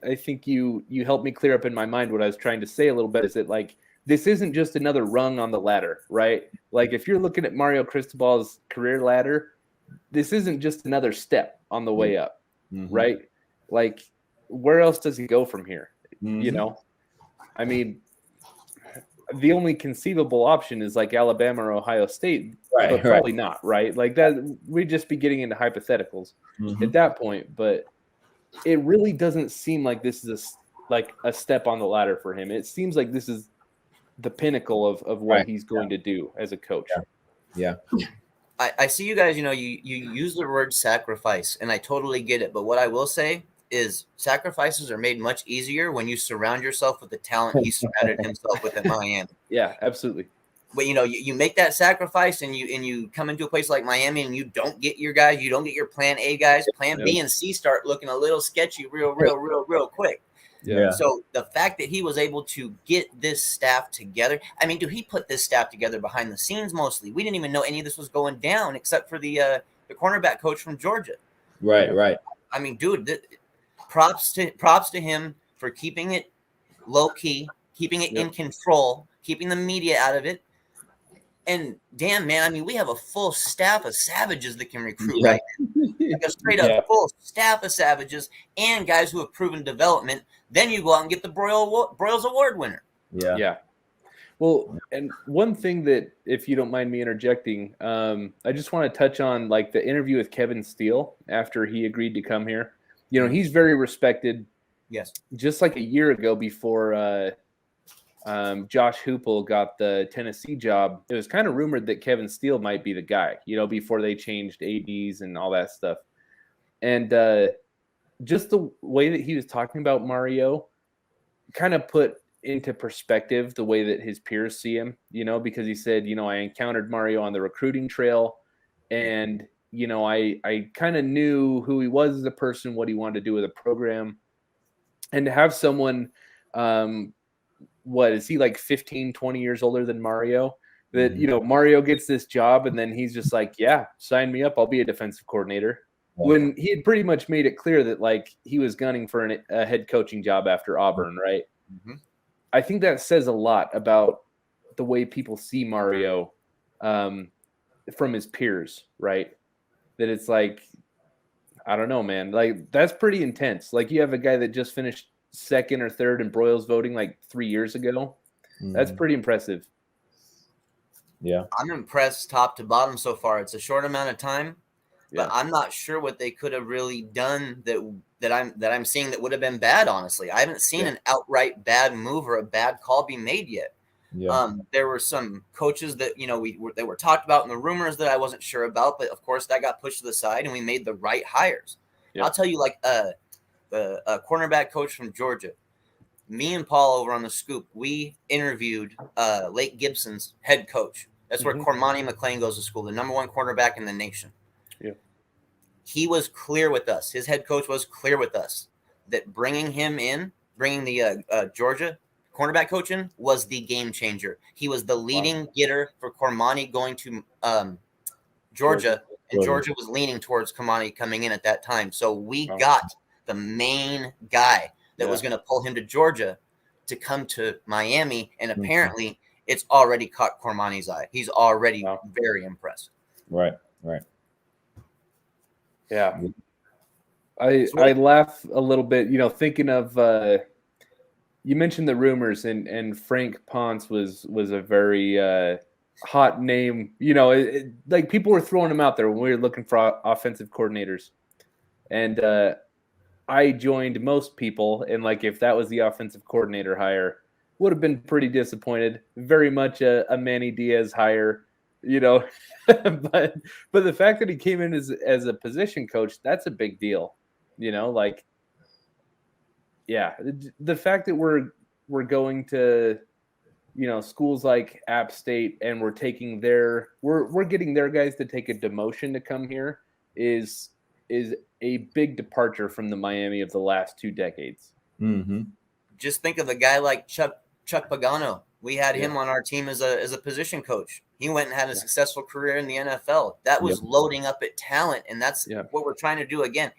I think you helped me clear up in my mind what I was trying to say a little bit, is that like this isn't just another rung on the ladder, right? Like if you're looking at Mario Cristobal's career ladder, this isn't just another step on the way up, right? Like where else does he go from here? You know, I mean, the only conceivable option is like Alabama or Ohio State, but probably not, right? Like that, we'd just be getting into hypotheticals at that point. But it really doesn't seem like this is a step on the ladder for him. It seems like this is the pinnacle of what he's going to do as a coach. Yeah. I see you guys, you use the word sacrifice, and I totally get it. But what I will say is sacrifices are made much easier when you surround yourself with the talent he surrounded himself with at Miami. Yeah, absolutely. But you make that sacrifice and you come into a place like Miami and you don't get your guys, you don't get your plan A guys, plan B and C start looking a little sketchy real quick. Yeah. So the fact that he was able to get this staff together, I mean, dude, he put this staff together behind the scenes mostly. We didn't even know any of this was going down except for the cornerback coach from Georgia. Right. I mean, dude, props to him for keeping it low key, keeping it in control, keeping the media out of it. And damn, man, I mean, we have a full staff of savages that can recruit right now. Like a straight up full staff of savages and guys who have proven development. Then you go out and get the Broyles Award winner. Yeah. Well, and one thing that, if you don't mind me interjecting, I just want to touch on like the interview with Kevin Steele after he agreed to come here. He's very respected. Yes. Just like a year ago before Josh Hoople got the Tennessee job, it was kind of rumored that Kevin Steele might be the guy, before they changed ADs and all that stuff. And just the way that he was talking about Mario kind of put into perspective the way that his peers see him, because he said, I encountered Mario on the recruiting trail and, I kind of knew who he was as a person, what he wanted to do with a program, and to have someone, what is he, like 15, 20 years older than Mario, that, Mario gets this job and then he's just like, yeah, sign me up. I'll be a defensive coordinator. When he had pretty much made it clear that like he was gunning for a head coaching job after Auburn, right? I think that says a lot about the way people see Mario from his peers, right? That it's like, I don't know, man. Like that's pretty intense. Like you have a guy that just finished second or third in Broyles voting like 3 years ago. That's pretty impressive. Yeah, I'm impressed top to bottom so far. It's a short amount of time. But I'm not sure what they could have really done that I'm seeing that would have been bad. Honestly, I haven't seen an outright bad move or a bad call be made yet. There were some coaches that they were talked about in the rumors that I wasn't sure about, but of course that got pushed to the side and we made the right hires. I'll tell you, like the cornerback coach from Georgia, me and Paul over on the Scoop, we interviewed Lake Gibson's head coach. That's where Cormani McClain goes to school, the number one cornerback in the nation. He was clear with us. His head coach was clear with us that bringing the Georgia cornerback coach in was the game changer. He was the leading getter for Cormani going to Georgia, and Georgia was leaning towards Cormani coming in at that time. So we got the main guy that was going to pull him to Georgia to come to Miami, and apparently it's already caught Cormani's eye. He's already very impressed. Right. Yeah. I laugh a little bit, thinking of you mentioned the rumors and Frank Ponce was a very hot name. Like people were throwing him out there when we were looking for offensive coordinators. And I joined most people, and like if that was the offensive coordinator hire, would have been pretty disappointed. Very much a Manny Diaz hire. But the fact that he came in as a position coach, that's a big deal. The fact that we're going to schools like App State and we're taking we're getting their guys to take a demotion to come here is a big departure from the Miami of the last 2 decades. Just think of a guy like Chuck Pagano. We had him on our team as a position coach. He went and had a successful career in the NFL. That was loading up at talent, and that's what we're trying to do again.